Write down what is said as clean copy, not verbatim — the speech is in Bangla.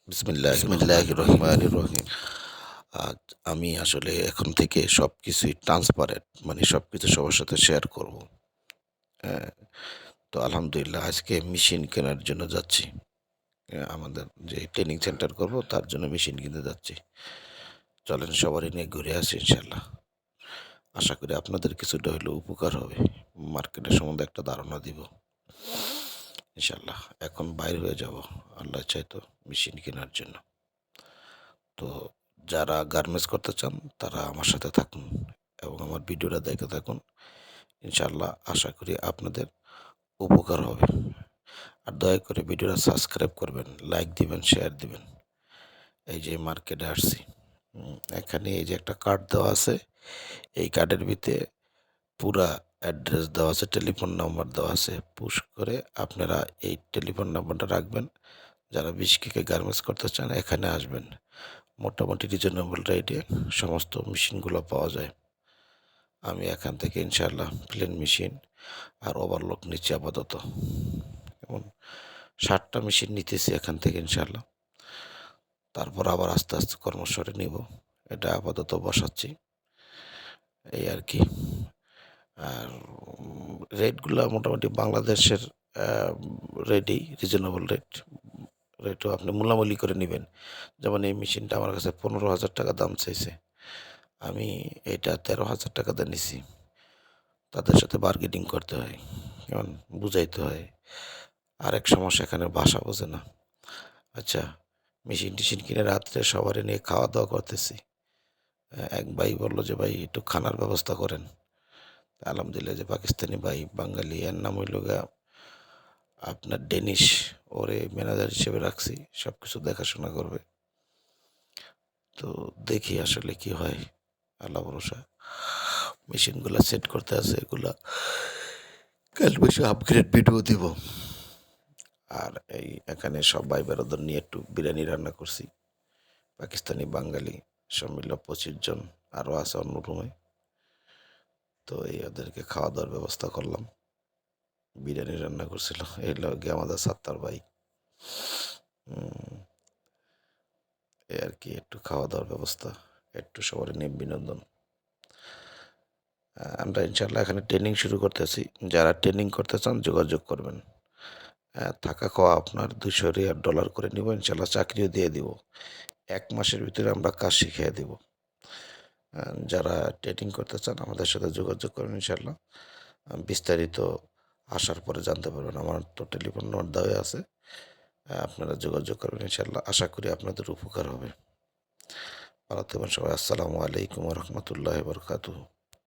বিসমিল্লাহির রহমানির রহিম। আজ আমি আসলে এখন থেকে সবকিছুই ট্রান্সপারেন্ট, মানে সবকিছু সবার সাথে শেয়ার করব। হ্যাঁ? তো আলহামদুলিল্লাহ আজকে মেশিন কেনার জন্য যাচ্ছি। আমাদের যে ট্রেনিং সেন্টার করব তার জন্য মেশিন কিনতে যাচ্ছি। চলেন সবারই নিয়ে ঘুরে আসি ইনশাআল্লাহ। আশা করি আপনাদের কিছুটা হলেও উপকার হবে। মার্কেটের সম্বন্ধে একটা ধারণা দিব। ইনশাআল্লাহ। এখন বাইর হয়ে যাব আল্লাহ চাইতো মেশিন কেনার জন্য। তো যারা গার্মেন্টস করতে চান তারা আমার সাথে থাকুন এবং আমার ভিডিওটা দেখতে থাকুন। ইনশাআল্লাহ আশা করি আপনাদের উপকার হবে। আর দয়া করে ভিডিওটা সাবস্ক্রাইব করবেন, লাইক দিবেন, শেয়ার দিবেন। এই যে মার্কেটে আসছি। এখানে এই যে একটা কার্ড দেওয়া আছে। এই কার্ডের ভিতরে পুরা অ্যাড্রেস দেওয়া আছে, টেলিফোন নাম্বার দেওয়া আছে। পুশ করে আপনারা এই টেলিফোন নাম্বারটা রাখবেন। যারা 20 কেকে গার্মেন্টস করতে চান এখানে আসবেন। মোটামুটি রিজনেবল রেটে সমস্ত মেশিনগুলো পাওয়া যায়। আমি এখান থেকে ইনশাআল্লাহ প্লেন মেশিন আর ওভারলক নিচ্ছি আপাতত। যেমন 60টা মেশিন নিতেছি এখান থেকে ইনশাআল্লাহ। তারপর আবার আস্তে আস্তে কর্মস্বরে নিব। এটা আপাতত বসাচ্ছি। এই আর কি। আর রেটগুলা মোটামুটি বাংলাদেশের রেটেই রিজনেবল রেটও আপনি মূলামূলি করে নেবেন। যেমন এই মেশিনটা আমার কাছে 15,000 টাকা দাম চাইছে। আমি এটা 13,000 টাকা দিয়ে নিছি। তাদের সাথে বার্গেনিং করতে হয়, কেমন বুঝাইতে হয়। আরেক সমস্যা এখানে ভাষা বোঝে না। আচ্ছা, মেশিন টেশিন কিনে রাত্রে সবারই নিয়ে খাওয়া দাওয়া করতেছি। এক ভাই বলল যে ভাই একটু খানার ব্যবস্থা করেন। আলহামদুলিল্লাহ যে পাকিস্তানি ভাই বাঙালি, এর নাম হইল গা আপনার ডেনিশ। ওরে ম্যানেজার হিসেবে রাখছি, সব কিছু দেখাশোনা করবে। তো দেখি আসলে কি হয়, আল্লাহ ভরসা। মেশিনগুলা সেট করতে আছে, এগুলা কাল বসে আপগ্রেড ভিডিও দিব। আর এই এখানে সব ভাই বেরোদের নিয়ে একটু বিরিয়ানি রান্না করছি। পাকিস্তানি বাঙালি সব মিলে 25 জন আরও আছে অন্য রুমে। তো এই ওদেরকে খাওয়া দাওয়ার ব্যবস্থা করলাম। বিরিয়ানি রান্না করছিল, এই লগে আমাদের সাত্তার ভাই। এই আর কি, একটু খাওয়া দাওয়ার ব্যবস্থা, একটু সবার নিয়ে বিনোদন। আমরা ইনশাল্লাহ এখানে ট্রেনিং শুরু করতেছি। যারা ট্রেনিং করতে চান যোগাযোগ করবেন। থাকা খাওয়া আপনার $200 করে নিব, ইনশাল্লাহ চাকরিও দিয়ে দিব। 1 মাসের ভিতরে আমরা কাজ শিখিয়ে দিব। যারা ট্রেনিং করতে চান আমাদের সাথে যোগাযোগ করবেন ইনশাল্লাহ। বিস্তারিত আসার পরে জানতে পারবেন। আমার তো টেলিফোন নম্বর দেওয়া আছে। আপনারা যোগাযোগ করবেন ইনশাল্লাহ। আশা করি আপনাদের উপকার হবে। ভালো থাকবেন সবাই। আসসালামু আলাইকুম ওয়া রাহমাতুল্লাহি ওয়া বারাকাতুহু।